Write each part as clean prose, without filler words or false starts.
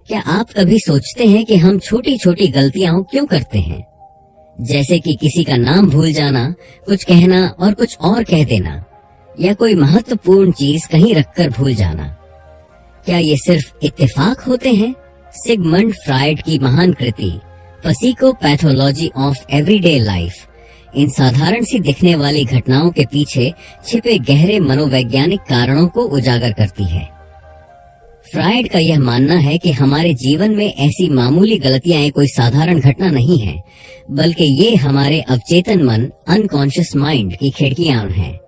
क्या आप कभी सोचते हैं कि हम छोटी छोटी गलतियां क्यों करते हैं? जैसे कि किसी का नाम भूल जाना, कुछ कहना और कुछ और कह देना, या कोई महत्वपूर्ण चीज कहीं रखकर भूल जाना। क्या ये सिर्फ इत्तेफाक होते हैं? सिगमंड फ्रायड की महान कृति पसिकोपैथोलॉजी ऑफ एवरीडे लाइफ इन साधारण सी दिखने वाली घटनाओं के पीछे छिपे गहरे मनोवैज्ञानिक कारणों को उजागर करती है। फ्रायड का यह मानना है कि हमारे जीवन में ऐसी मामूली गलतियां कोई साधारण घटना नहीं है, बल्कि ये हमारे अवचेतन मन अनकॉन्शियस माइंड की खिड़कियां हैं,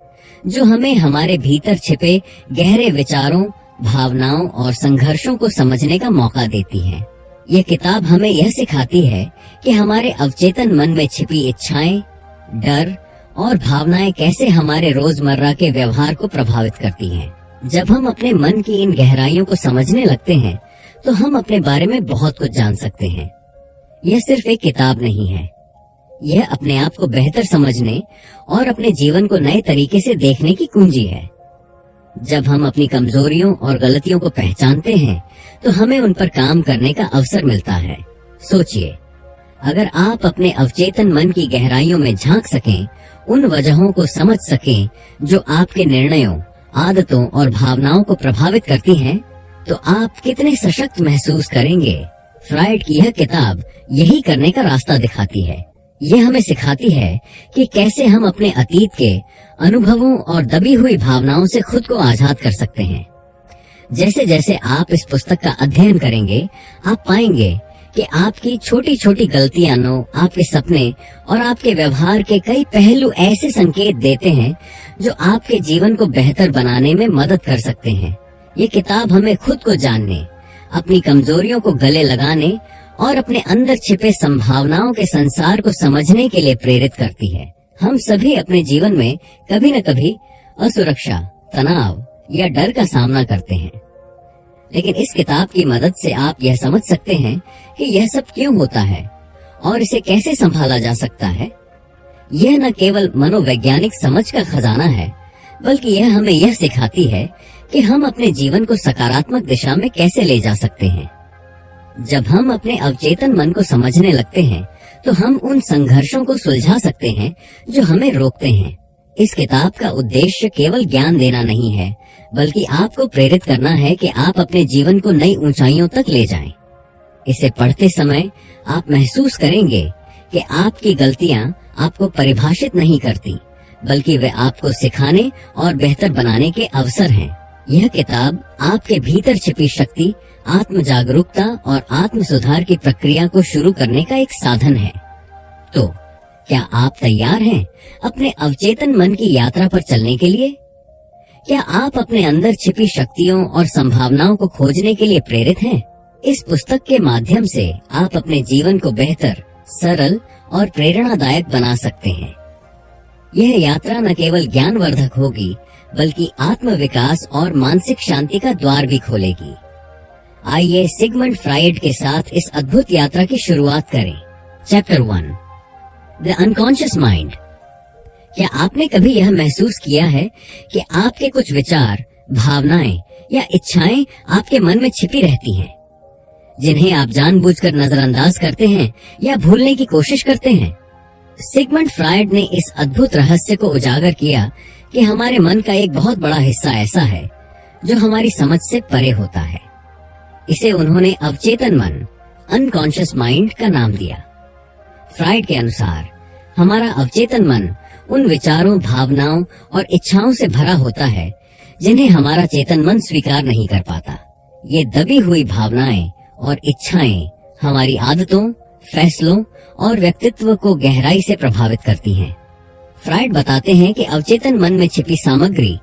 जो हमें हमारे भीतर छिपे गहरे विचारों, भावनाओं और संघर्षों को समझने का मौका देती है। यह किताब हमें यह सिखाती है कि हमारे अवचेतन मन में छिपी इच्छाएं, डर और भावनाएं कैसे हमारे रोजमर्रा के व्यवहार को प्रभावित करती हैं। जब हम अपने मन की इन गहराइयों को समझने लगते हैं, तो हम अपने बारे में बहुत कुछ जान सकते हैं। यह सिर्फ एक किताब नहीं है, यह अपने आप को बेहतर समझने और अपने जीवन को नए तरीके से देखने की कुंजी है। जब हम अपनी कमजोरियों और गलतियों को पहचानते हैं, तो हमें उन पर काम करने का अवसर मिलता है। सोचिए, अगर आप अपने अवचेतन मन की गहराइयों में झांक सकें, उन वजहों को समझ सकें जो आपके निर्णयों, आदतों और भावनाओं को प्रभावित करती हैं, तो आप कितने सशक्त महसूस करेंगे। फ्रायड की यह किताब यही करने का रास्ता दिखाती है। यह हमें सिखाती है कि कैसे हम अपने अतीत के अनुभवों और दबी हुई भावनाओं से खुद को आजाद कर सकते हैं। जैसे जैसे आप इस पुस्तक का अध्ययन करेंगे, आप पाएंगे कि आपकी छोटी छोटी गलतियां, आपके सपने और आपके व्यवहार के कई पहलू ऐसे संकेत देते हैं जो आपके जीवन को बेहतर बनाने में मदद कर सकते हैं। ये किताब हमें खुद को जानने, अपनी कमजोरियों को गले लगाने और अपने अंदर छिपे संभावनाओं के संसार को समझने के लिए प्रेरित करती है। हम सभी अपने जीवन में कभी न कभी असुरक्षा, तनाव या डर का सामना करते हैं, लेकिन इस किताब की मदद से आप यह समझ सकते हैं कि यह सब क्यों होता है और इसे कैसे संभाला जा सकता है। यह न केवल मनोवैज्ञानिक समझ का खजाना है, बल्कि यह हमें यह सिखाती है कि हम अपने जीवन को सकारात्मक दिशा में कैसे ले जा सकते हैं। जब हम अपने अवचेतन मन को समझने लगते हैं, तो हम उन संघर्षों को सुलझा सकते हैं जो हमें रोकते हैं। इस किताब का उद्देश्य केवल ज्ञान देना नहीं है, बल्कि आपको प्रेरित करना है कि आप अपने जीवन को नई ऊंचाइयों तक ले जाएं। इसे पढ़ते समय आप महसूस करेंगे कि आपकी गलतियां आपको परिभाषित नहीं करती, बल्कि वे आपको सिखाने और बेहतर बनाने के अवसर हैं। यह किताब आपके भीतर छिपी शक्ति, आत्म जागरूकता और आत्म सुधार की प्रक्रिया को शुरू करने का एक साधन है। तो क्या आप तैयार हैं अपने अवचेतन मन की यात्रा पर चलने के लिए? क्या आप अपने अंदर छिपी शक्तियों और संभावनाओं को खोजने के लिए प्रेरित हैं? इस पुस्तक के माध्यम से आप अपने जीवन को बेहतर, सरल और प्रेरणादायक बना सकते हैं। यह यात्रा न केवल ज्ञानवर्धक होगी, बल्कि आत्म विकास और मानसिक शांति का द्वार भी खोलेगी। आइए सिगमंड फ्रायड के साथ इस अद्भुत यात्रा की शुरुआत करें। Chapter 1, the unconscious mind. क्या आपने कभी यह महसूस किया है कि आपके कुछ विचार, भावनाएं या इच्छाएं आपके मन में छिपी रहती हैं, जिन्हें आप जानबूझकर नजरअंदाज करते हैं या भूलने की कोशिश करते हैं? सिगमंड फ्रायड ने इस अद्भुत रहस्य को उजागर किया कि हमारे मन का एक बहुत बड़ा हिस्सा ऐसा है जो हमारी समझ से परे होता है। इसे उन्होंने अवचेतन मन, अनकॉन्शियस माइंड का नाम दिया। फ्रायड के अनुसार हमारा अवचेतन मन उन विचारों, भावनाओं और इच्छाओं से भरा होता है जिन्हें हमारा चेतन मन स्वीकार नहीं कर पाता। ये दबी हुई भावनाएं और इच्छाएं हमारी आदतों, फैसलों और व्यक्तित्व को गहराई से प्रभावित करती हैं। फ्रायड बताते हैं कि अवचेतन मन में छिपी सामग्री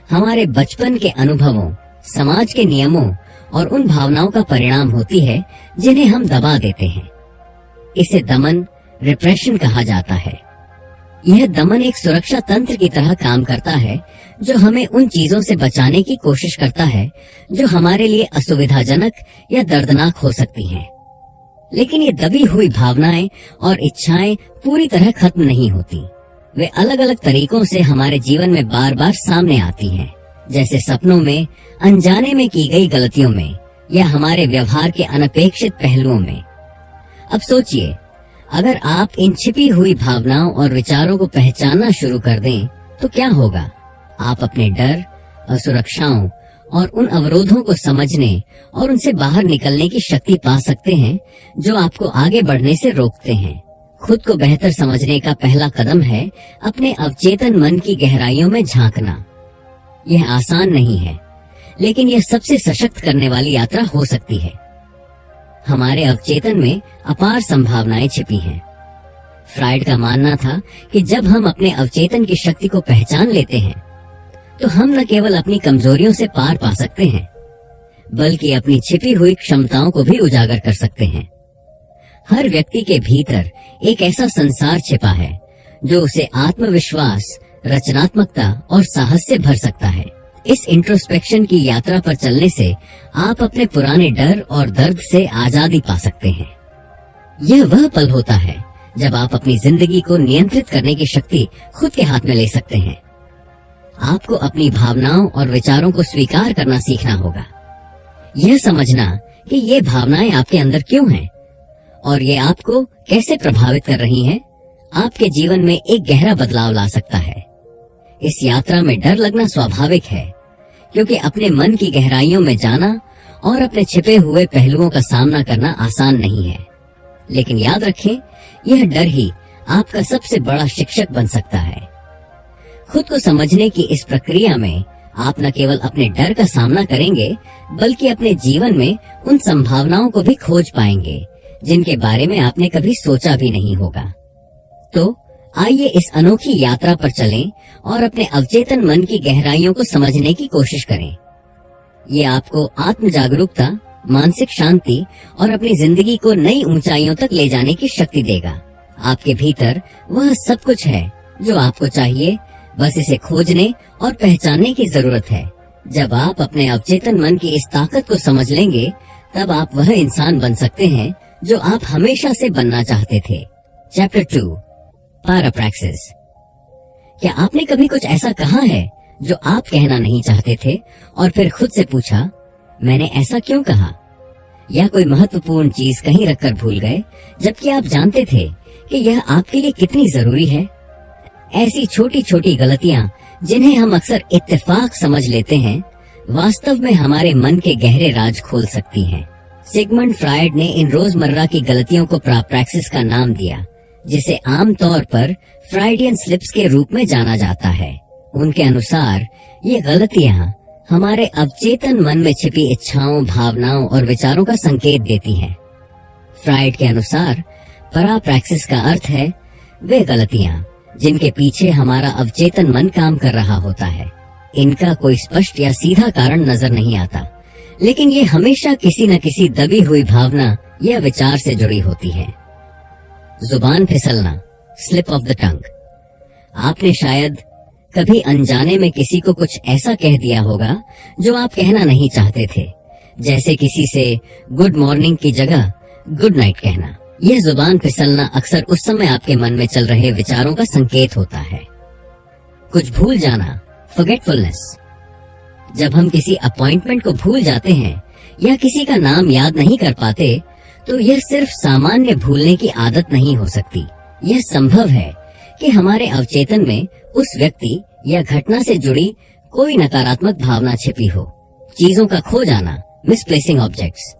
हमारे बचपन के अनुभवों, समाज के नियमों और उन भावनाओं का परिणाम होती है जिन्हें हम दबा देते हैं। इसे दमन, रिप्रेशन कहा जाता है। यह दमन एक सुरक्षा तंत्र की तरह काम करता है, जो हमें उन चीजों से बचाने की कोशिश करता है जो हमारे लिए असुविधाजनक या दर्दनाक हो सकती हैं। लेकिन ये दबी हुई भावनाएं और इच्छाएं पूरी तरह खत्म नहीं होती। वे अलग अलग तरीकों से हमारे जीवन में बार बार सामने आती हैं, जैसे सपनों में, अनजाने में की गई गलतियों में, या हमारे व्यवहार के अनपेक्षित पहलुओं में। अब सोचिए, अगर आप इन छिपी हुई भावनाओं और विचारों को पहचानना शुरू कर दें तो क्या होगा? आप अपने डर, असुरक्षाओं और उन अवरोधों को समझने और उनसे बाहर निकलने की शक्ति पा सकते हैं जो आपको आगे बढ़ने से रोकते हैं। खुद को बेहतर समझने का पहला कदम है अपने अवचेतन मन की गहराइयों में झांकना। यह आसान नहीं है, लेकिन यह सबसे सशक्त करने वाली यात्रा हो सकती है। हमारे अवचेतन में अपार संभावनाएं छिपी हैं। फ्राइड का मानना था कि जब हम अपने अवचेतन की शक्ति को पहचान लेते हैं तो हम न केवल अपनी कमजोरियों से पार पा सकते हैं, बल्कि अपनी छिपी हुई क्षमताओं को भी उजागर कर सकते हैं। हर व्यक्ति के भीतर एक ऐसा संसार छिपा है जो उसे आत्मविश्वास, रचनात्मकता और साहस से भर सकता है। इस इंट्रोस्पेक्शन की यात्रा पर चलने से आप अपने पुराने डर और दर्द से आजादी पा सकते हैं। यह वह पल होता है जब आप अपनी जिंदगी को नियंत्रित करने की शक्ति खुद के हाथ में ले सकते हैं। आपको अपनी भावनाओं और विचारों को स्वीकार करना सीखना होगा। यह समझना कि ये भावनाएं आपके अंदर क्यों हैं और ये आपको कैसे प्रभावित कर रही हैं, आपके जीवन में एक गहरा बदलाव ला सकता है। इस यात्रा में डर लगना स्वाभाविक है, क्योंकि अपने मन की गहराइयों में जाना और अपने छिपे हुए पहलुओं का सामना करना आसान नहीं है। लेकिन याद रखें, यह डर ही आपका सबसे बड़ा शिक्षक बन सकता है। खुद को समझने की इस प्रक्रिया में आप न केवल अपने डर का सामना करेंगे, बल्कि अपने जीवन में उन संभावनाओं को भी खोज पाएंगे जिनके बारे में आपने कभी सोचा भी नहीं होगा। तो आइए इस अनोखी यात्रा पर चलें और अपने अवचेतन मन की गहराइयों को समझने की कोशिश करें। ये आपको आत्म जागरूकता, मानसिक शांति और अपनी जिंदगी को नई ऊंचाइयों तक ले जाने की शक्ति देगा। आपके भीतर वह सब कुछ है जो आपको चाहिए, बस इसे खोजने और पहचानने की जरूरत है। जब आप अपने अवचेतन मन की इस ताकत को समझ लेंगे, तब आप वह इंसान बन सकते हैं जो आप हमेशा से बनना चाहते थे। चैप्टर 2, पैराप्रैक्सिस। क्या आपने कभी कुछ ऐसा कहा है जो आप कहना नहीं चाहते थे और फिर खुद से पूछा, मैंने ऐसा क्यों कहा? या कोई महत्वपूर्ण चीज कहीं रखकर भूल गए, जबकि आप जानते थे कि यह आपके लिए कितनी जरूरी है? ऐसी छोटी छोटी गलतियां जिन्हें हम अक्सर इत्तेफाक समझ लेते हैं, वास्तव में हमारे मन के गहरे राज खोल सकती हैं। सिगमंड फ्रायड ने इन रोजमर्रा की गलतियों को पैराप्रैक्सिस का नाम दिया, जिसे आमतौर पर फ्राइडियन स्लिप्स के रूप में जाना जाता है। उनके अनुसार ये गलतियां हमारे अवचेतन मन में छिपी इच्छाओं, भावनाओं और विचारों का संकेत देती हैं। फ्रायड के अनुसार पैराप्रैक्सिस का अर्थ है वे गलतियां जिनके पीछे हमारा अवचेतन मन काम कर रहा होता है। इनका कोई स्पष्ट या सीधा कारण नजर नहीं आता, लेकिन ये हमेशा किसी न किसी दबी हुई भावना या विचार से जुड़ी होती है। जुबान फिसलना, स्लिप ऑफ द टंग। आपने शायद कभी अनजाने में किसी को कुछ ऐसा कह दिया होगा जो आप कहना नहीं चाहते थे, जैसे किसी से गुड मॉर्निंग की जगह गुड नाइट कहना। यह जुबान फिसलना अक्सर उस समय आपके मन में चल रहे विचारों का संकेत होता है। कुछ भूल जाना, फॉरगेटफुलनेस। जब हम किसी अपॉइंटमेंट को भूल जाते हैं या किसी का नाम याद नहीं कर पाते, तो यह सिर्फ सामान्य भूलने की आदत नहीं हो सकती। यह संभव है कि हमारे अवचेतन में उस व्यक्ति या घटना से जुड़ी कोई नकारात्मक भावना छिपी हो। चीजों का खो जाना, मिसप्लेसिंग ऑब्जेक्ट्स।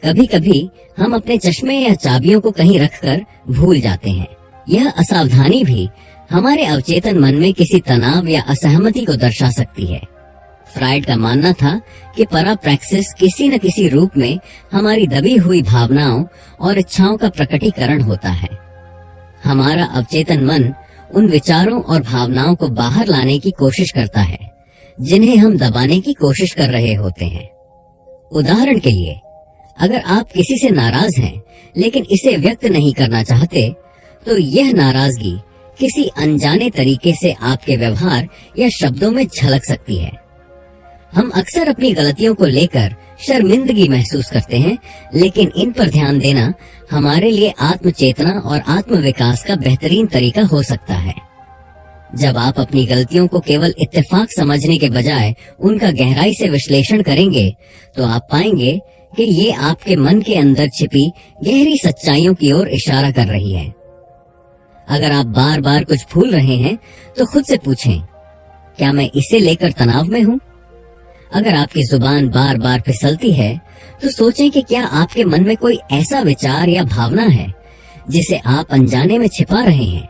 कभी कभी हम अपने चश्मे या चाबियों को कहीं रखकर भूल जाते हैं। यह असावधानी भी हमारे अवचेतन मन में किसी तनाव या असहमति को दर्शा सकती है। फ्रायड का मानना था कि पैराप्रैक्सिस किसी न किसी रूप में हमारी दबी हुई भावनाओं और इच्छाओं का प्रकटीकरण होता है। हमारा अवचेतन मन उन विचारों और भावनाओं को बाहर लाने की कोशिश करता है जिन्हें हम दबाने की कोशिश कर रहे होते हैं। उदाहरण के लिए, अगर आप किसी से नाराज हैं लेकिन इसे व्यक्त नहीं करना चाहते, तो यह नाराजगी किसी अनजाने तरीके से आपके व्यवहार या शब्दों में झलक सकती है। हम अक्सर अपनी गलतियों को लेकर शर्मिंदगी महसूस करते हैं, लेकिन इन पर ध्यान देना हमारे लिए आत्मचेतना और आत्म विकास का बेहतरीन तरीका हो सकता है। जब आप अपनी गलतियों को केवल इत्तेफाक समझने के बजाय उनका गहराई से विश्लेषण करेंगे, तो आप पाएंगे कि ये आपके मन के अंदर छिपी गहरी सच्चाइयों की ओर इशारा कर रही है। अगर आप बार बार कुछ भूल रहे हैं, तो खुद से पूछें, क्या मैं इसे लेकर तनाव में हूँ? अगर आपकी जुबान बार बार फिसलती है, तो सोचें कि क्या आपके मन में कोई ऐसा विचार या भावना है जिसे आप अनजाने में छिपा रहे हैं।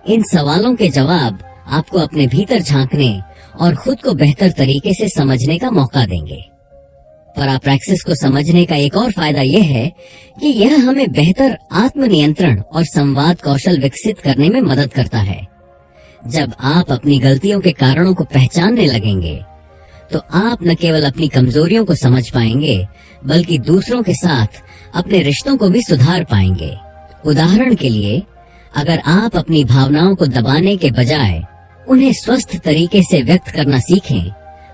इन सवालों के जवाब आपको अपने भीतर झांकने और खुद को बेहतर तरीके से समझने का मौका देंगे। पराप्रैक्सिस को समझने का एक और फायदा यह है कि यह हमें बेहतर आत्मनियंत्रण और संवाद कौशल विकसित करने में मदद करता है। जब आप अपनी गलतियों के कारणों को पहचानने लगेंगे, तो आप न केवल अपनी कमजोरियों को समझ पाएंगे, बल्कि दूसरों के साथ अपने रिश्तों को भी सुधार पाएंगे। उदाहरण के लिए, अगर आप अपनी भावनाओं को दबाने के बजाय उन्हें स्वस्थ तरीके से व्यक्त करना सीखें,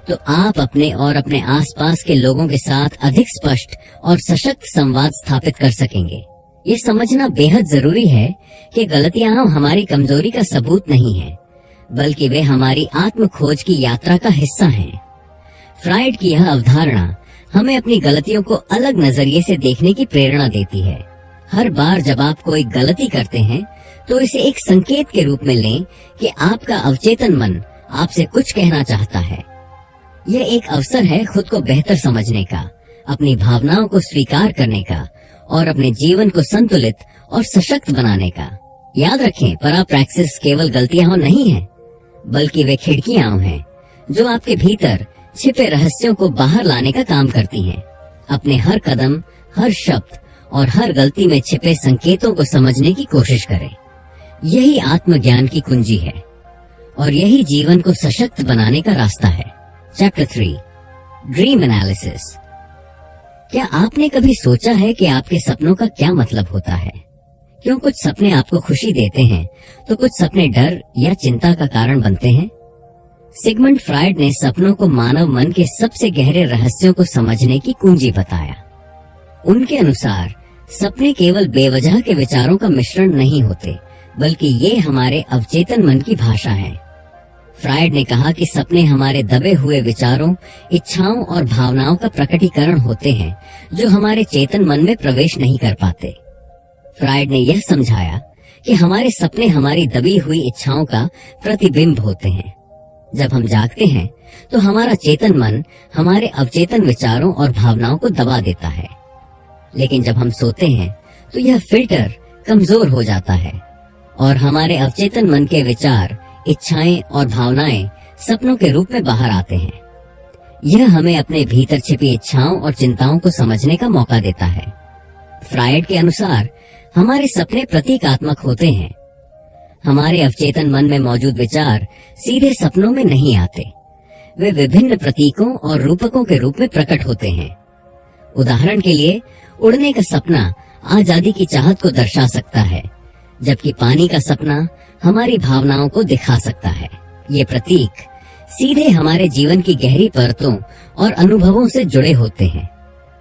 तो आप अपने और अपने आसपास के लोगों के साथ अधिक स्पष्ट और सशक्त संवाद स्थापित कर सकेंगे। ये समझना बेहद जरूरी है कि गलतियां हमारी कमजोरी का सबूत नहीं है, बल्कि वे हमारी आत्म खोज की यात्रा का हिस्सा हैं। फ्राइड की यह अवधारणा हमें अपनी गलतियों को अलग नजरिए से देखने की प्रेरणा देती है। हर बार जब आप कोई गलती करते हैं, तो इसे एक संकेत के रूप में लें कि आपका अवचेतन मन आपसे कुछ कहना चाहता है। यह एक अवसर है खुद को बेहतर समझने का, अपनी भावनाओं को स्वीकार करने का और अपने जीवन को संतुलित और सशक्त बनाने का। याद रखें, पराप्रैक्सिस केवल गलतियां नहीं है, बल्कि वे खिड़कियां हैं जो आपके भीतर छिपे रहस्यों को बाहर लाने का काम करती हैं। अपने हर कदम, हर शब्द और हर गलती में छिपे संकेतों को समझने की कोशिश करें। यही आत्मज्ञान की कुंजी है और यही जीवन को सशक्त बनाने का रास्ता है। Chapter 3, dream analysis. क्या आपने कभी सोचा है कि आपके सपनों का क्या मतलब होता है? क्यों कुछ सपने आपको खुशी देते हैं, तो कुछ सपने डर या चिंता का कारण बनते हैं? सिगमंड फ्राइड ने सपनों को मानव मन के सबसे गहरे रहस्यों को समझने की कुंजी बताया। उनके अनुसार सपने केवल बेवजह के विचारों का मिश्रण नहीं होते, बल्कि ये हमारे अवचेतन मन की भाषा है। फ्राइड ने कहा कि सपने हमारे दबे हुए विचारों, इच्छाओं और भावनाओं का प्रकटीकरण होते हैं जो हमारे चेतन मन में प्रवेश नहीं कर पाते। फ्राइड ने यह समझाया कि हमारे सपने हमारी दबी हुई इच्छाओं का प्रतिबिंब होते हैं। जब हम जागते हैं, तो हमारा चेतन मन हमारे अवचेतन विचारों और भावनाओं को दबा देता है, लेकिन जब हम सोते हैं, तो यह फिल्टर कमजोर हो जाता है और हमारे अवचेतन मन के विचार, इच्छाएं और भावनाएं सपनों के रूप में बाहर आते हैं। यह हमें अपने भीतर छिपी इच्छाओं और चिंताओं को समझने का मौका देता है। फ्राइड के अनुसार हमारे सपने प्रतीकात्मक होते हैं। हमारे अवचेतन मन में मौजूद विचार सीधे सपनों में नहीं आते, वे विभिन्न प्रतीकों और रूपकों के रूप में प्रकट होते हैं। उदाहरण के लिए, उड़ने का सपना आजादी की चाहत को दर्शा सकता है, जबकि पानी का सपना हमारी भावनाओं को दिखा सकता है। ये प्रतीक सीधे हमारे जीवन की गहरी परतों और अनुभवों से जुड़े होते हैं।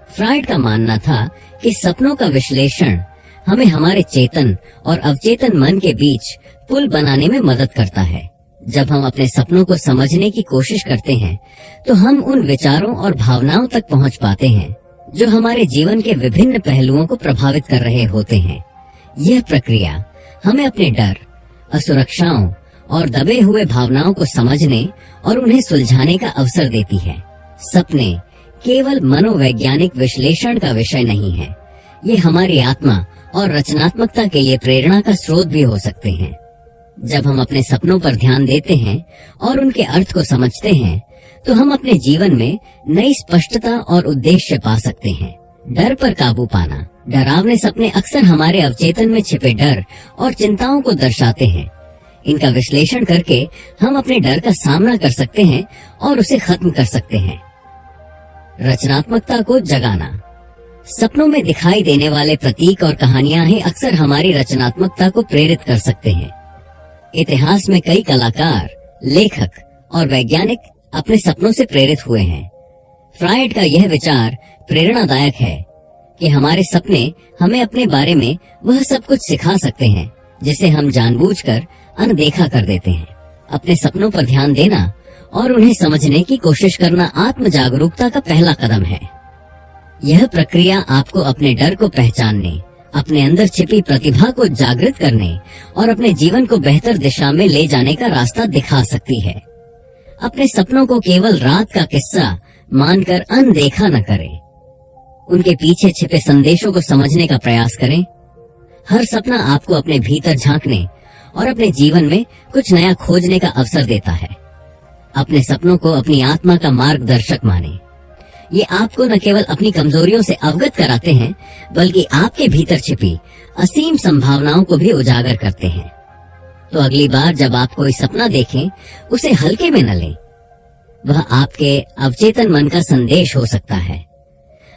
फ्राइड का मानना था कि सपनों का विश्लेषण हमें हमारे चेतन और अवचेतन मन के बीच पुल बनाने में मदद करता है। जब हम अपने सपनों को समझने की कोशिश करते हैं, तो हम उन विचारों और भावनाओं तक पहुंच पाते हैं जो हमारे जीवन के विभिन्न पहलुओं को प्रभावित कर रहे होते हैं। यह प्रक्रिया हमें अपने डर, असुरक्षाओं और दबे हुए भावनाओं को समझने और उन्हें सुलझाने का अवसर देती है। सपने केवल मनोवैज्ञानिक विश्लेषण का विषय नहीं है, ये हमारी आत्मा और रचनात्मकता के लिए प्रेरणा का स्रोत भी हो सकते हैं। जब हम अपने सपनों पर ध्यान देते हैं और उनके अर्थ को समझते हैं, तो हम अपने जीवन में नई स्पष्टता और उद्देश्य पा सकते हैं। डर पर काबू पाना। डरावने सपने अक्सर हमारे अवचेतन में छिपे डर और चिंताओं को दर्शाते हैं। इनका विश्लेषण करके हम अपने डर का सामना कर सकते हैं और उसे खत्म कर सकते हैं। रचनात्मकता को जगाना। सपनों में दिखाई देने वाले प्रतीक और कहानियां ही अक्सर हमारी रचनात्मकता को प्रेरित कर सकते हैं। इतिहास में कई कलाकार, लेखक और वैज्ञानिक अपने सपनों से प्रेरित हुए हैं। फ्राइड का यह विचार प्रेरणादायक है कि हमारे सपने हमें अपने बारे में वह सब कुछ सिखा सकते हैं जिसे हम जानबूझकर अनदेखा कर देते हैं। अपने सपनों पर ध्यान देना और उन्हें समझने की कोशिश करना आत्म जागरूकता का पहला कदम है। यह प्रक्रिया आपको अपने डर को पहचानने, अपने अंदर छिपी प्रतिभा को जागृत करने और अपने जीवन को बेहतर दिशा में ले जाने का रास्ता दिखा सकती है। अपने सपनों को केवल रात का किस्सा मानकर अनदेखा न करें। उनके पीछे छिपे संदेशों को समझने का प्रयास करें। हर सपना आपको अपने भीतर झांकने और अपने जीवन में कुछ नया खोजने का अवसर देता है। अपने सपनों को अपनी आत्मा का मार्गदर्शक माने। ये आपको न केवल अपनी कमजोरियों से अवगत कराते हैं, बल्कि आपके भीतर छिपी असीम संभावनाओं को भी उजागर करते हैं। तो अगली बार जब आप कोई सपना देखें, उसे हल्के में न लें। वह आपके अवचेतन मन का संदेश हो सकता है।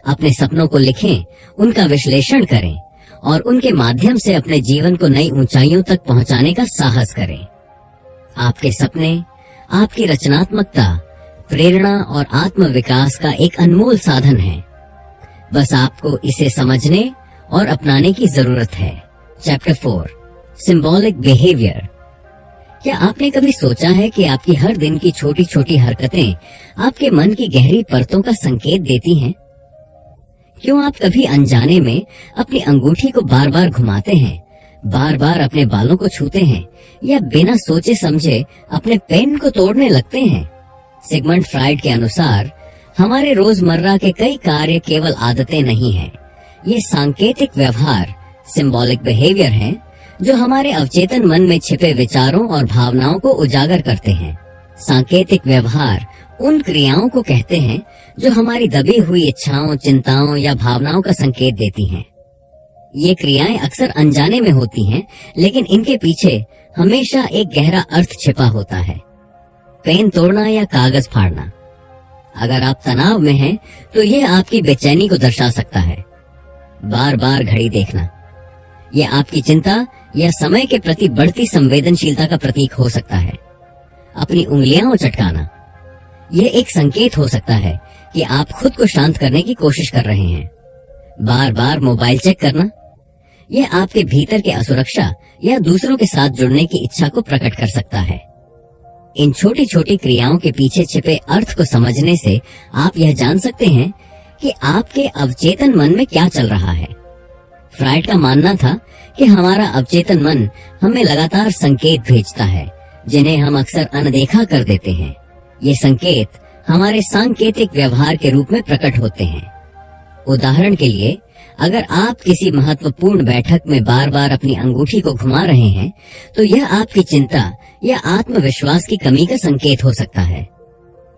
अपने सपनों को लिखें, उनका विश्लेषण करें और उनके माध्यम से अपने जीवन को नई ऊंचाइयों तक पहुंचाने का साहस करें। आपके सपने आपकी रचनात्मकता, प्रेरणा और आत्म विकास का एक अनमोल साधन है। बस आपको इसे समझने और अपनाने की जरूरत है। Chapter 4, symbolic behaviour. क्या आपने कभी सोचा है कि आपकी हर दिन की छोटी छोटी हरकतें आपके मन की गहरी परतों का संकेत देती हैं? क्यों आप कभी अनजाने में अपनी अंगूठी को बार बार घुमाते हैं, बार बार अपने बालों को छूते हैं या बिना सोचे समझे अपने पेन को तोड़ने लगते हैं? सिगमंड फ्राइड के अनुसार हमारे रोजमर्रा के कई कार्य केवल आदतें नहीं हैं। ये सांकेतिक व्यवहार, सिंबॉलिक बिहेवियर हैं, जो हमारे अवचेतन मन में छिपे विचारों और भावनाओं को उजागर करते हैं। सांकेतिक व्यवहार उन क्रियाओं को कहते हैं जो हमारी दबी हुई इच्छाओं, चिंताओं या भावनाओं का संकेत देती हैं। ये क्रियाएं अक्सर अनजाने में होती हैं, लेकिन इनके पीछे हमेशा एक गहरा अर्थ छिपा होता है। पेन तोड़ना या कागज फाड़ना। अगर आप तनाव में हैं, तो यह आपकी बेचैनी को दर्शा सकता है। बार बार घड़ी देखना, यह आपकी चिंता या समय के प्रति बढ़ती संवेदनशीलता का प्रतीक हो सकता है। अपनी उंगलियां चटकाना, यह एक संकेत हो सकता है कि आप खुद को शांत करने की कोशिश कर रहे हैं। बार बार मोबाइल चेक करना, यह आपके भीतर के असुरक्षा या दूसरों के साथ जुड़ने की इच्छा को प्रकट कर सकता है। इन छोटी छोटी क्रियाओं के पीछे छिपे अर्थ को समझने से आप यह जान सकते हैं कि आपके अवचेतन मन में क्या चल रहा है। फ्राइड का मानना था कि हमारा अवचेतन मन हमें लगातार संकेत भेजता है, जिन्हें हम अक्सर अनदेखा कर देते हैं। ये संकेत हमारे सांकेतिक व्यवहार के रूप में प्रकट होते हैं। उदाहरण के लिए, अगर आप किसी महत्वपूर्ण बैठक में बार बार अपनी अंगूठी को घुमा रहे हैं, तो यह आपकी चिंता या आत्मविश्वास की कमी का संकेत हो सकता है।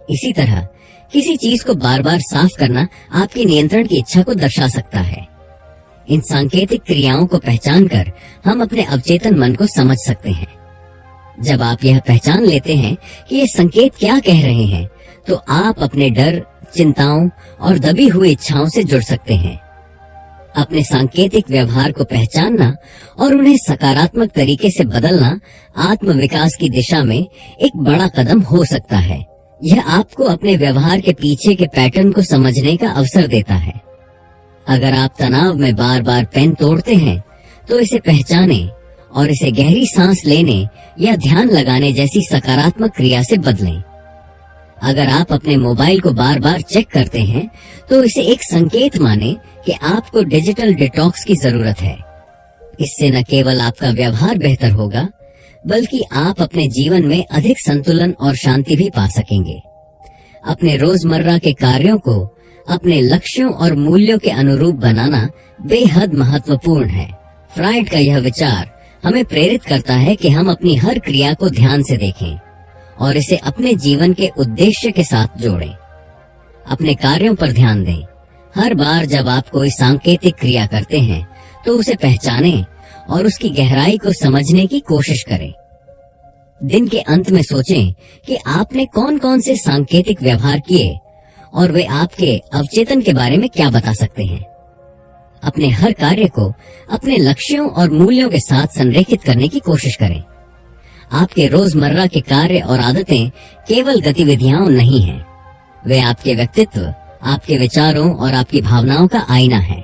इसी तरह किसी चीज को बार बार साफ करना आपके नियंत्रण की इच्छा को दर्शा सकता है। इन सांकेतिक क्रियाओं को पहचानकर हम अपने अवचेतन मन को समझ सकते हैं। जब आप यह पहचान लेते हैं कि ये संकेत क्या कह रहे हैं, तो आप अपने डर, चिंताओं और दबी हुई इच्छाओं से जुड़ सकते हैं। अपने सांकेतिक व्यवहार को पहचानना और उन्हें सकारात्मक तरीके से बदलना आत्म विकास की दिशा में एक बड़ा कदम हो सकता है। यह आपको अपने व्यवहार के पीछे के पैटर्न को समझने का अवसर देता है। अगर आप तनाव में बार बार पेन तोड़ते हैं, तो इसे पहचानें और इसे गहरी सांस लेने या ध्यान लगाने जैसी सकारात्मक क्रिया से बदलें। अगर आप अपने मोबाइल को बार बार चेक करते हैं, तो इसे एक संकेत माने कि आपको डिजिटल डिटॉक्स की जरूरत है। इससे न केवल आपका व्यवहार बेहतर होगा, बल्कि आप अपने जीवन में अधिक संतुलन और शांति भी पा सकेंगे। अपने रोजमर्रा के कार्यों को अपने लक्ष्यों और मूल्यों के अनुरूप बनाना बेहद महत्वपूर्ण है। फ्राइड का यह विचार हमें प्रेरित करता है कि हम अपनी हर क्रिया को ध्यान से देखें और इसे अपने जीवन के उद्देश्य के साथ जोड़ें। अपने कार्यों पर ध्यान दें। हर बार जब आप कोई सांकेतिक क्रिया करते हैं, तो उसे पहचानें और उसकी गहराई को समझने की कोशिश करें। दिन के अंत में सोचें कि आपने कौन कौन से सांकेतिक व्यवहार किए और वे आपके अवचेतन के बारे में क्या बता सकते हैं। अपने हर कार्य को अपने लक्ष्यों और मूल्यों के साथ संरेखित करने की कोशिश करें। आपके रोजमर्रा के कार्य और आदतें केवल गतिविधियां नहीं हैं, वे आपके व्यक्तित्व, आपके विचारों और आपकी भावनाओं का आईना है।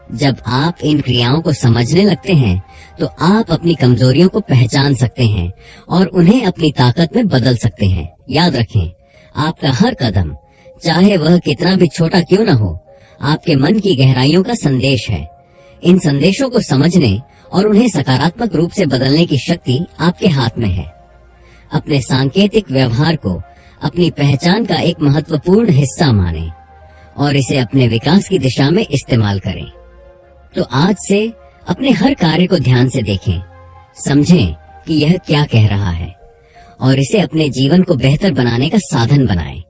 जब आप इन क्रियाओं को समझने लगते हैं तो आप अपनी कमजोरियों को पहचान सकते हैं और उन्हें अपनी ताकत में बदल सकते हैं। याद रखें, आपका हर कदम, चाहे वह कितना भी छोटा क्यों न हो, आपके मन की गहराइयों का संदेश है। इन संदेशों को समझने और उन्हें सकारात्मक रूप से बदलने की शक्ति आपके हाथ में है। अपने सांकेतिक व्यवहार को अपनी पहचान का एक महत्वपूर्ण हिस्सा मानें और इसे अपने विकास की दिशा में इस्तेमाल करें। तो आज से अपने हर कार्य को ध्यान से देखें, समझें कि यह क्या कह रहा है और इसे अपने जीवन को बेहतर बनाने का साधन बनाएं।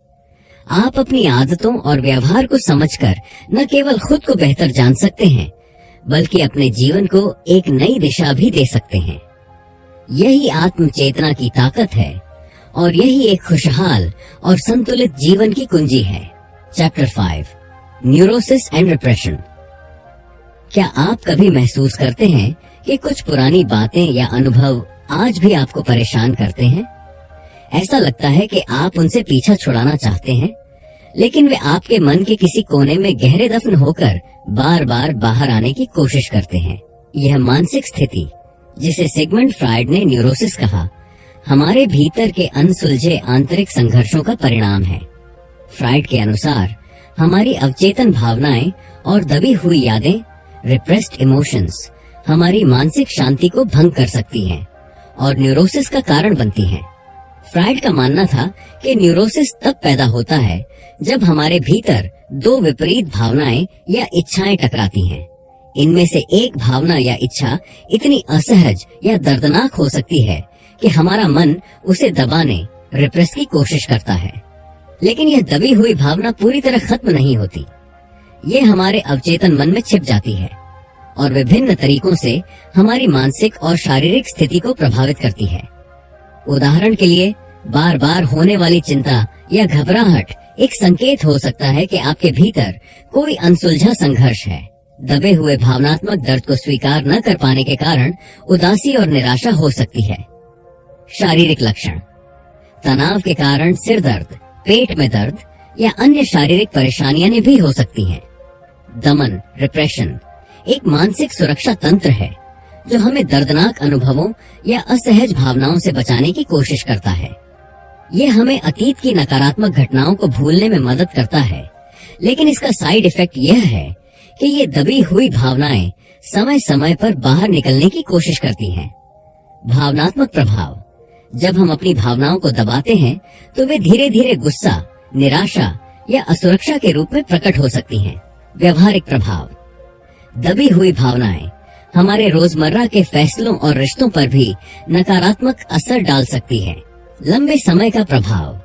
आप अपनी आदतों और व्यवहार को समझकर न केवल खुद को बेहतर जान सकते हैं, बल्कि अपने जीवन को एक नई दिशा भी दे सकते हैं। यही आत्म चेतना की ताकत है और यही एक खुशहाल और संतुलित जीवन की कुंजी है। Chapter 5, neurosis and repression. क्या आप कभी महसूस करते हैं कि कुछ पुरानी बातें या अनुभव आज भी आपको परेशान करते हैं? ऐसा लगता है कि आप उनसे पीछा छुड़ाना चाहते हैं, लेकिन वे आपके मन के किसी कोने में गहरे दफन होकर बार बार बाहर आने की कोशिश करते हैं। यह मानसिक स्थिति, जिसे सिगमंड फ्रायड ने न्यूरोसिस कहा, हमारे भीतर के अनसुलझे आंतरिक संघर्षों का परिणाम है। फ्रायड के अनुसार हमारी अवचेतन भावनाएं और दबी हुई यादें, रिप्रेस्ड इमोशंस, हमारी मानसिक शांति को भंग कर सकती हैं और न्यूरोसिस का कारण बनती हैं। फ्रायड का मानना था कि न्यूरोसिस तब पैदा होता है जब हमारे भीतर दो विपरीत भावनाएं या इच्छाएं टकराती हैं। इनमें से एक भावना या इच्छा इतनी असहज या दर्दनाक हो सकती है कि हमारा मन उसे दबाने, रिप्रेस की कोशिश करता है, लेकिन यह दबी हुई भावना पूरी तरह खत्म नहीं होती। ये हमारे अवचेतन मन में छिप जाती है और विभिन्न तरीकों से हमारी मानसिक और शारीरिक स्थिति को प्रभावित करती है। उदाहरण के लिए, बार बार होने वाली चिंता या घबराहट एक संकेत हो सकता है कि आपके भीतर कोई अनसुलझा संघर्ष है। दबे हुए भावनात्मक दर्द को स्वीकार न कर पाने के कारण उदासी और निराशा हो सकती है। शारीरिक लक्षण: तनाव के कारण सिर दर्द, पेट में दर्द या अन्य शारीरिक परेशानियां भी हो सकती हैं। दमन, रिप्रेशन, एक मानसिक सुरक्षा तंत्र है जो हमें दर्दनाक अनुभवों या असहज भावनाओं से बचाने की कोशिश करता है। यह हमें अतीत की नकारात्मक घटनाओं को भूलने में मदद करता है, लेकिन इसका साइड इफेक्ट यह है कि ये दबी हुई भावनाएं समय समय पर बाहर निकलने की कोशिश करती हैं। भावनात्मक प्रभाव: जब हम अपनी भावनाओं को दबाते हैं तो वे धीरे धीरे गुस्सा, निराशा या असुरक्षा के रूप में प्रकट हो सकती हैं। व्यवहारिक प्रभाव: दबी हुई भावनाएं हमारे रोजमर्रा के फैसलों और रिश्तों पर भी नकारात्मक असर डाल सकती है। लंबे समय का प्रभाव: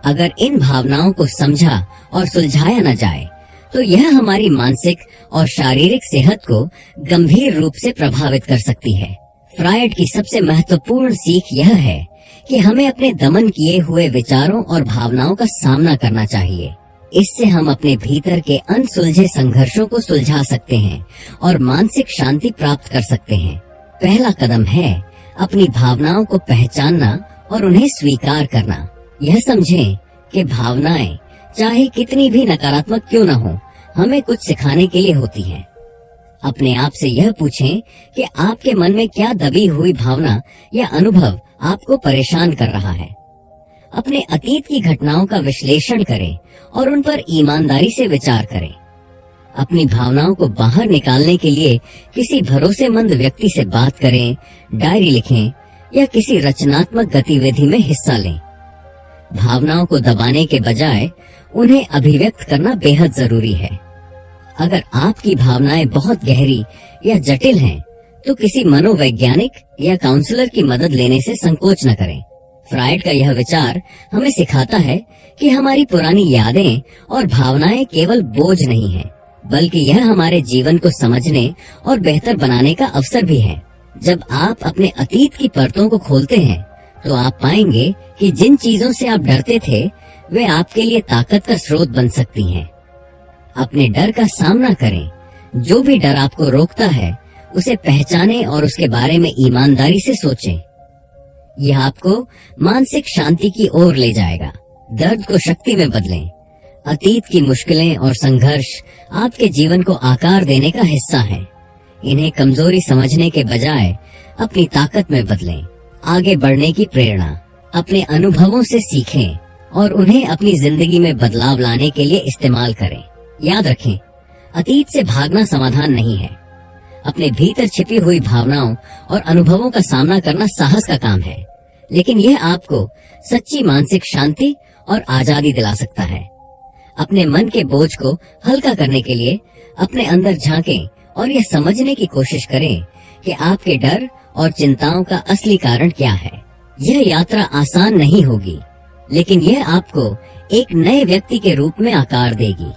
अगर इन भावनाओं को समझा और सुलझाया न जाए तो यह हमारी मानसिक और शारीरिक सेहत को गंभीर रूप से प्रभावित कर सकती है। फ्रायड की सबसे महत्वपूर्ण सीख यह है कि हमें अपने दमन किए हुए विचारों और भावनाओं का सामना करना चाहिए। इससे हम अपने भीतर के अनसुलझे संघर्षों को सुलझा सकते हैं और मानसिक शांति प्राप्त कर सकते हैं। पहला कदम है अपनी भावनाओं को पहचानना और उन्हें स्वीकार करना। यह समझें कि भावनाएं चाहे कितनी भी नकारात्मक क्यों न हो, हमें कुछ सिखाने के लिए होती हैं। अपने आप से यह पूछें कि आपके मन में क्या दबी हुई भावना या अनुभव आपको परेशान कर रहा है। अपने अतीत की घटनाओं का विश्लेषण करें और उन पर ईमानदारी से विचार करें। अपनी भावनाओं को बाहर निकालने के लिए किसी भरोसेमंद व्यक्ति से बात करें, डायरी लिखें या किसी रचनात्मक गतिविधि में हिस्सा लें। भावनाओं को दबाने के बजाय उन्हें अभिव्यक्त करना बेहद जरूरी है। अगर आपकी भावनाएं बहुत गहरी या जटिल हैं, तो किसी मनोवैज्ञानिक या काउंसलर की मदद लेने से संकोच न करें। फ्रायड का यह विचार हमें सिखाता है कि हमारी पुरानी यादें और भावनाएं केवल बोझ नहीं हैं, बल्कि यह हमारे जीवन को समझने और बेहतर बनाने का अवसर भी है। जब आप अपने अतीत की परतों को खोलते हैं, तो आप पाएंगे कि जिन चीजों से आप डरते थे, वे आपके लिए ताकत का स्रोत बन सकती हैं। अपने डर का सामना करें। जो भी डर आपको रोकता है, उसे पहचानें और उसके बारे में ईमानदारी से सोचें। यह आपको मानसिक शांति की ओर ले जाएगा। दर्द को शक्ति में बदलें। अतीत की मुश्किलें और संघर्ष आपके जीवन को आकार देने का हिस्सा हैं। इन्हें कमजोरी समझने के बजाय अपनी ताकत में बदलें। आगे बढ़ने की प्रेरणा, अपने अनुभवों से सीखें और उन्हें अपनी जिंदगी में बदलाव लाने के लिए इस्तेमाल करें। याद रखें, अतीत से भागना समाधान नहीं है। अपने भीतर छिपी हुई भावनाओं और अनुभवों का सामना करना साहस का काम है, लेकिन यह आपको सच्ची मानसिक शांति और आजादी दिला सकता है। अपने मन के बोझ को हल्का करने के लिए अपने अंदर झांकें और यह समझने की कोशिश करें कि आपके डर और चिंताओं का असली कारण क्या है। यह यात्रा आसान नहीं होगी, लेकिन यह आपको एक नए व्यक्ति के रूप में आकार देगी।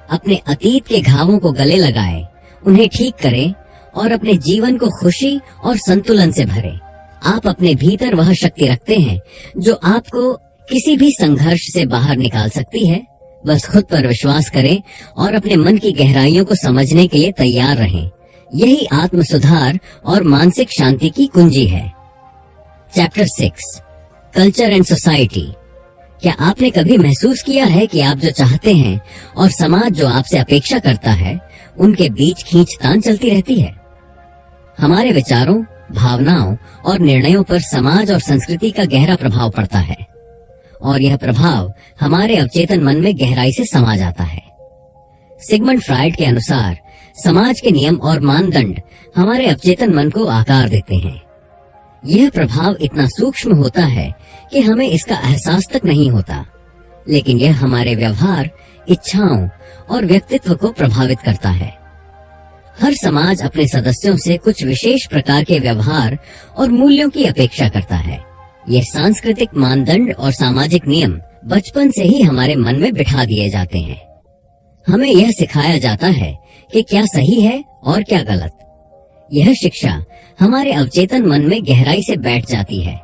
अपने अतीत के घावों को गले लगाएं, उन्हें ठीक करें और अपने जीवन को खुशी और संतुलन से भरें। आप अपने भीतर वह शक्ति रखते हैं जो आपको किसी भी संघर्ष से बाहर निकाल सकती है। बस खुद पर विश्वास करें और अपने मन की गहराइयों को समझने के लिए तैयार रहें। यही आत्म सुधार और मानसिक शांति की कुंजी है। Chapter 6, culture and society. क्या आपने कभी महसूस किया है कि आप जो चाहते हैं और समाज जो आपसे अपेक्षा करता है, उनके बीच खींचतान चलती रहती है? हमारे विचारों, भावनाओं और निर्णयों पर समाज और संस्कृति का गहरा प्रभाव पड़ता है और यह प्रभाव हमारे अवचेतन मन में गहराई से समा जाता है। सिगमंड फ्राइड के अनुसार समाज के नियम और मानदंड हमारे अवचेतन मन को आकार देते हैं। यह प्रभाव इतना सूक्ष्म होता है कि हमें इसका एहसास तक नहीं होता, लेकिन यह हमारे व्यवहार, इच्छाओं और व्यक्तित्व को प्रभावित करता है। हर समाज अपने सदस्यों से कुछ विशेष प्रकार के व्यवहार और मूल्यों की अपेक्षा करता है। ये सांस्कृतिक मानदंड और सामाजिक नियम बचपन से ही हमारे मन में बिठा दिए जाते हैं। हमें यह सिखाया जाता है कि क्या सही है और क्या गलत। यह शिक्षा हमारे अवचेतन मन में गहराई से बैठ जाती है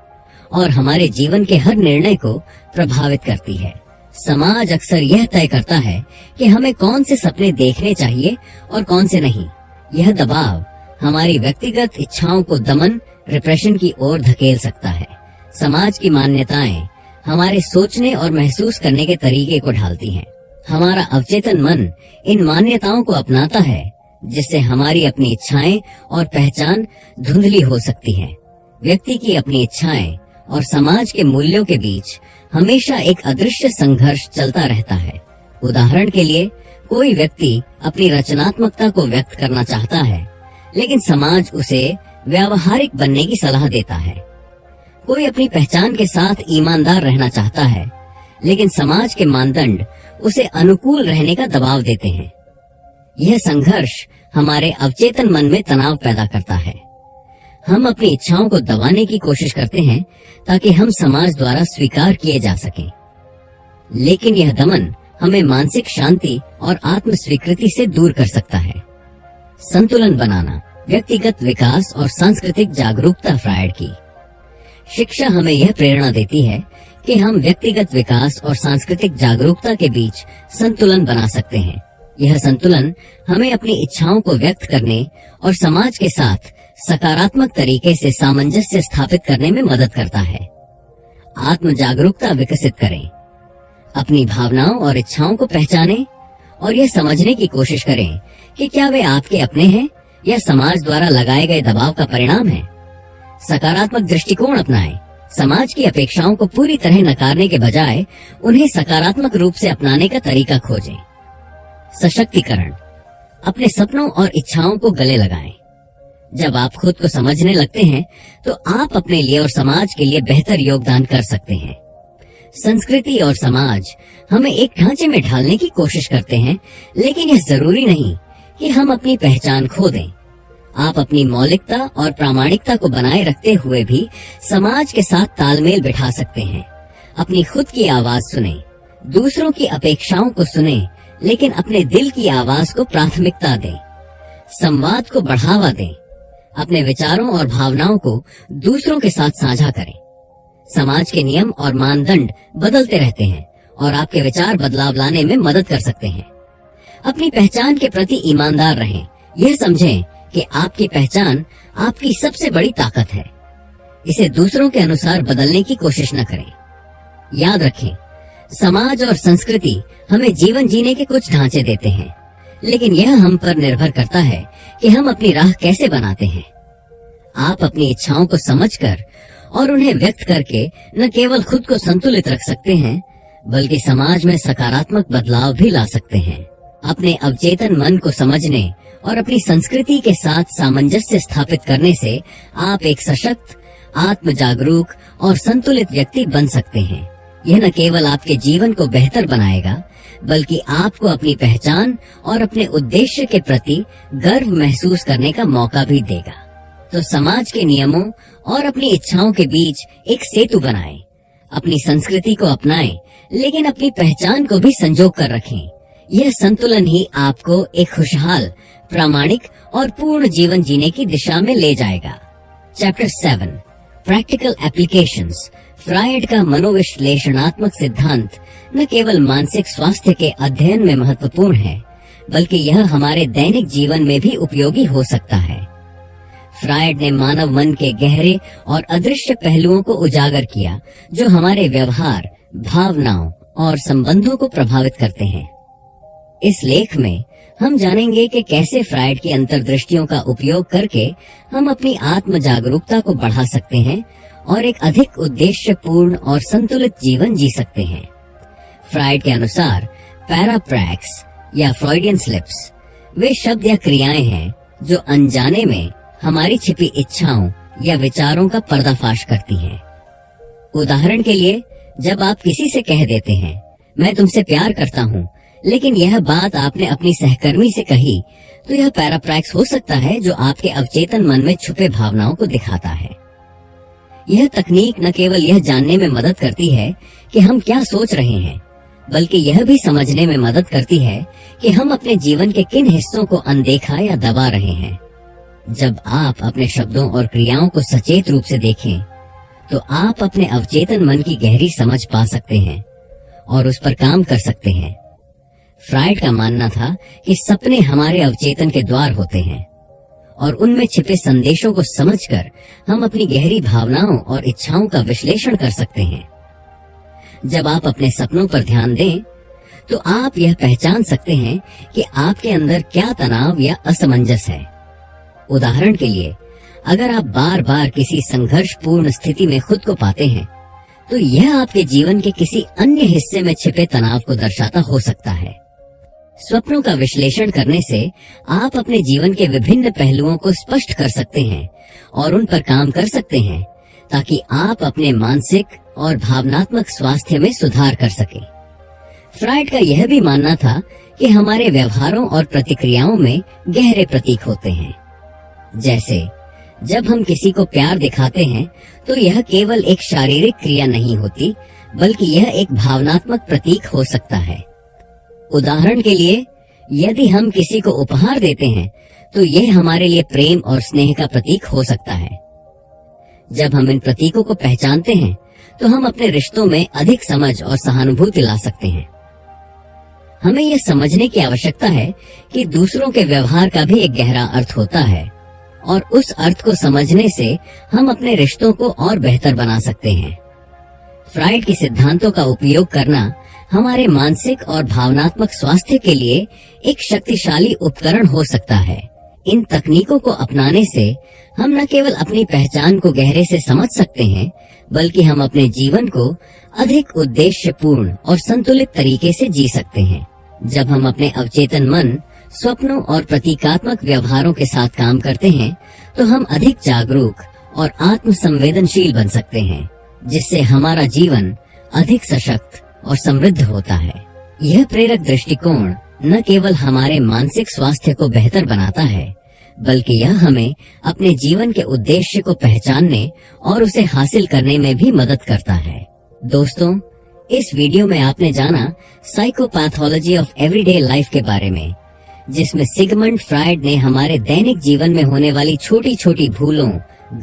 और हमारे जीवन के हर निर्णय को प्रभावित करती है। समाज अक्सर यह तय करता है कि हमें कौन से सपने देखने चाहिए और कौन से नहीं। यह दबाव हमारी व्यक्तिगत इच्छाओं को दमन, रिप्रेशन की ओर धकेल सकता है। समाज की मान्यताएं हमारे सोचने और महसूस करने के तरीके को ढालती हैं। हमारा अवचेतन मन इन मान्यताओं को अपनाता है, जिससे हमारी अपनी इच्छाएं और पहचान धुंधली हो सकती हैं। व्यक्ति की अपनी इच्छाएं और समाज के मूल्यों के बीच हमेशा एक अदृश्य संघर्ष चलता रहता है। उदाहरण के लिए, कोई व्यक्ति अपनी रचनात्मकता को व्यक्त करना चाहता है, लेकिन समाज उसे व्यावहारिक बनने की सलाह देता है। कोई अपनी पहचान के साथ ईमानदार रहना चाहता है, लेकिन समाज के मानदंड उसे अनुकूल रहने का दबाव देते हैं। यह संघर्ष हमारे अवचेतन मन में तनाव पैदा करता है। हम अपनी इच्छाओं को दबाने की कोशिश करते हैं ताकि हम समाज द्वारा स्वीकार किए जा सकें, लेकिन यह दमन हमें मानसिक शांति और आत्म स्वीकृति से दूर कर सकता है। संतुलन बनाना, व्यक्तिगत विकास और सांस्कृतिक जागरूकता। फ्राइड की शिक्षा हमें यह प्रेरणा देती है कि हम व्यक्तिगत विकास और सांस्कृतिक जागरूकता के बीच संतुलन बना सकते हैं। यह संतुलन हमें अपनी इच्छाओं को व्यक्त करने और समाज के साथ सकारात्मक तरीके से सामंजस्य स्थापित करने में मदद करता है। आत्म जागरूकता विकसित करें। अपनी भावनाओं और इच्छाओं को पहचानें और यह समझने की कोशिश करें कि क्या वे आपके अपने हैं या समाज द्वारा लगाए गए दबाव का परिणाम है। सकारात्मक दृष्टिकोण अपनाएं। समाज की अपेक्षाओं को पूरी तरह नकारने के बजाय उन्हें सकारात्मक रूप से अपनाने का तरीका खोजें। सशक्तिकरण, अपने सपनों और इच्छाओं को गले लगाएं। जब आप खुद को समझने लगते हैं तो आप अपने लिए और समाज के लिए बेहतर योगदान कर सकते हैं। संस्कृति और समाज हमें एक ढांचे में ढालने की कोशिश करते हैं, लेकिन यह जरूरी नहीं कि हम अपनी पहचान खो दें। आप अपनी मौलिकता और प्रामाणिकता को बनाए रखते हुए भी समाज के साथ तालमेल बिठा सकते हैं। अपनी खुद की आवाज सुने, दूसरों की अपेक्षाओं को सुने, लेकिन अपने दिल की आवाज को प्राथमिकता दें। संवाद को बढ़ावा दें। अपने विचारों और भावनाओं को दूसरों के साथ साझा करें। समाज के नियम और मानदंड बदलते रहते हैं और आपके विचार बदलाव लाने में मदद कर सकते हैं। अपनी पहचान के प्रति ईमानदार रहें। यह समझें कि आपकी पहचान आपकी सबसे बड़ी ताकत है। इसे दूसरों के अनुसार बदलने की कोशिश न करें। याद रखें, समाज और संस्कृति हमें जीवन जीने के कुछ ढांचे देते हैं, लेकिन यह हम पर निर्भर करता है कि हम अपनी राह कैसे बनाते हैं। आप अपनी इच्छाओं को समझकर और उन्हें व्यक्त करके न केवल खुद को संतुलित रख सकते हैं, बल्कि समाज में सकारात्मक बदलाव भी ला सकते हैं। अपने अवचेतन मन को समझने और अपनी संस्कृति के साथ सामंजस्य स्थापित करने से आप एक सशक्त, आत्म जागरूक और संतुलित व्यक्ति बन सकते हैं। यह न केवल आपके जीवन को बेहतर बनाएगा, बल्कि आपको अपनी पहचान और अपने उद्देश्य के प्रति गर्व महसूस करने का मौका भी देगा। तो समाज के नियमों और अपनी इच्छाओं के बीच एक सेतु बनाएं, अपनी संस्कृति को अपनाएं, लेकिन अपनी पहचान को भी संजो कर रखें। यह संतुलन ही आपको एक खुशहाल, प्रामाणिक और पूर्ण जीवन जीने की दिशा में ले जाएगा। Chapter 7 practical applications. फ्रायड का मनोविश्लेषणात्मक सिद्धांत न केवल मानसिक स्वास्थ्य के अध्ययन में महत्वपूर्ण है, बल्कि यह हमारे दैनिक जीवन में भी उपयोगी हो सकता है। फ्रायड ने मानव मन के गहरे और अदृश्य पहलुओं को उजागर किया, जो हमारे व्यवहार, भावनाओं और संबंधों को प्रभावित करते हैं। इस लेख में हम जानेंगे कि कैसे फ्रायड की अंतर्दृष्टियों का उपयोग करके हम अपनी आत्म जागरूकता को बढ़ा सकते हैं और एक अधिक उद्देश्यपूर्ण और संतुलित जीवन जी सकते हैं। फ्रायड के अनुसार पैराप्रैक्स या फ्रॉइडियन स्लिप्स वे शब्द या क्रियाएं हैं जो अनजाने में हमारी छिपी इच्छाओं या विचारों का पर्दाफाश करती हैं। उदाहरण के लिए, जब आप किसी से कह देते हैं, मैं तुमसे प्यार करता हूँ, लेकिन यह बात आपने अपनी सहकर्मी से कही, तो यह पैराप्रैक्स हो सकता है जो आपके अवचेतन मन में छुपे भावनाओं को दिखाता है। यह तकनीक न केवल यह जानने में मदद करती है कि हम क्या सोच रहे हैं, बल्कि यह भी समझने में मदद करती है कि हम अपने जीवन के किन हिस्सों को अनदेखा या दबा रहे हैं। जब आप अपने शब्दों और क्रियाओं को सचेत रूप से देखें, तो आप अपने अवचेतन मन की गहरी समझ पा सकते हैं और उस पर काम कर सकते हैं। फ्रायड का मानना था कि सपने हमारे अवचेतन के द्वार होते हैं और उनमें छिपे संदेशों को समझकर हम अपनी गहरी भावनाओं और इच्छाओं का विश्लेषण कर सकते हैं। जब आप अपने सपनों पर ध्यान दें, तो आप यह पहचान सकते हैं कि आपके अंदर क्या तनाव या असमंजस है। उदाहरण के लिए, अगर आप बार बार किसी संघर्षपूर्ण स्थिति में खुद को पाते हैं, तो यह आपके जीवन के किसी अन्य हिस्से में छिपे तनाव को दर्शाता हो सकता है। स्वप्नों का विश्लेषण करने से आप अपने जीवन के विभिन्न पहलुओं को स्पष्ट कर सकते हैं और उन पर काम कर सकते हैं, ताकि आप अपने मानसिक और भावनात्मक स्वास्थ्य में सुधार कर सकें। फ्रायड का यह भी मानना था कि हमारे व्यवहारों और प्रतिक्रियाओं में गहरे प्रतीक होते हैं। जैसे, जब हम किसी को प्यार दिखाते हैं, तो यह केवल एक शारीरिक क्रिया नहीं होती, बल्कि यह एक भावनात्मक प्रतीक हो सकता है। उदाहरण के लिए, यदि हम किसी को उपहार देते हैं, तो यह हमारे लिए प्रेम और स्नेह का प्रतीक हो सकता है। जब हम इन प्रतीकों को पहचानते हैं, तो हम अपने रिश्तों में अधिक समझ और सहानुभूति ला सकते हैं। हमें यह समझने की आवश्यकता है कि दूसरों के व्यवहार का भी एक गहरा अर्थ होता है, और उस अर्थ को समझने से हम अपने रिश्तों को और बेहतर बना सकते हैं। फ्रायड के सिद्धांतों का उपयोग करना हमारे मानसिक और भावनात्मक स्वास्थ्य के लिए एक शक्तिशाली उपकरण हो सकता है। इन तकनीकों को अपनाने से हम न केवल अपनी पहचान को गहरे से समझ सकते हैं, बल्कि हम अपने जीवन को अधिक उद्देश्यपूर्ण और संतुलित तरीके से जी सकते हैं। जब हम अपने अवचेतन मन, स्वप्नों और प्रतीकात्मक व्यवहारों के साथ काम करते हैं, तो हम अधिक जागरूक और आत्म संवेदनशील बन सकते हैं, जिससे हमारा जीवन अधिक सशक्त और समृद्ध होता है। यह प्रेरक दृष्टिकोण न केवल हमारे मानसिक स्वास्थ्य को बेहतर बनाता है, बल्कि यह हमें अपने जीवन के उद्देश्य को पहचानने और उसे हासिल करने में भी मदद करता है। दोस्तों, इस वीडियो में आपने जाना साइकोपैथोलॉजी ऑफ एवरीडे लाइफ के बारे में, जिसमें सिगमंड फ्रायड ने हमारे दैनिक जीवन में होने वाली छोटी छोटी भूलों,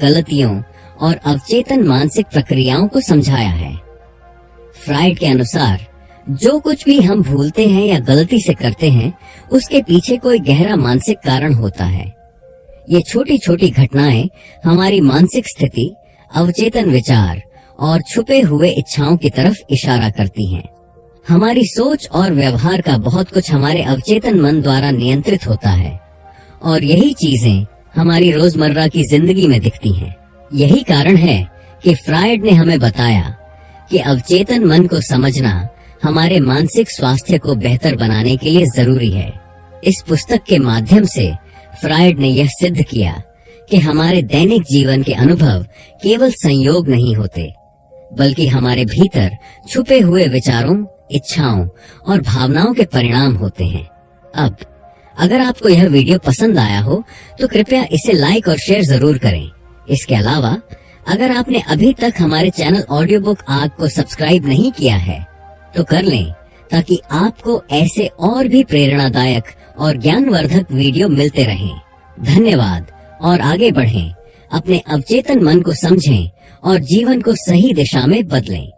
गलतियों और अवचेतन मानसिक प्रक्रियाओं को समझाया है। फ्रायड के अनुसार जो कुछ भी हम भूलते हैं या गलती से करते हैं, उसके पीछे कोई गहरा मानसिक कारण होता है। ये छोटी छोटी घटनाएं हमारी मानसिक स्थिति, अवचेतन विचार और छुपे हुए इच्छाओं की तरफ इशारा करती हैं। हमारी सोच और व्यवहार का बहुत कुछ हमारे अवचेतन मन द्वारा नियंत्रित होता है और यही चीजें हमारी रोजमर्रा की जिंदगी में दिखती हैं। यही कारण है कि फ्रायड ने हमें बताया कि अवचेतन मन को समझना हमारे मानसिक स्वास्थ्य को बेहतर बनाने के लिए जरूरी है। इस पुस्तक के माध्यम से फ्रायड ने यह सिद्ध किया कि हमारे दैनिक जीवन के अनुभव केवल संयोग नहीं होते, बल्कि हमारे भीतर छुपे हुए विचारों, इच्छाओं और भावनाओं के परिणाम होते हैं। अब अगर आपको यह वीडियो पसंद आया हो तो कृपया इसे लाइक और शेयर जरूर करें। इसके अलावा अगर आपने अभी तक हमारे चैनल ऑडियो बुक आग को सब्सक्राइब नहीं किया है तो कर लें, ताकि आपको ऐसे और भी प्रेरणादायक और ज्ञानवर्धक वीडियो मिलते रहें। धन्यवाद और आगे बढ़ें, अपने अवचेतन मन को समझें और जीवन को सही दिशा में बदलें।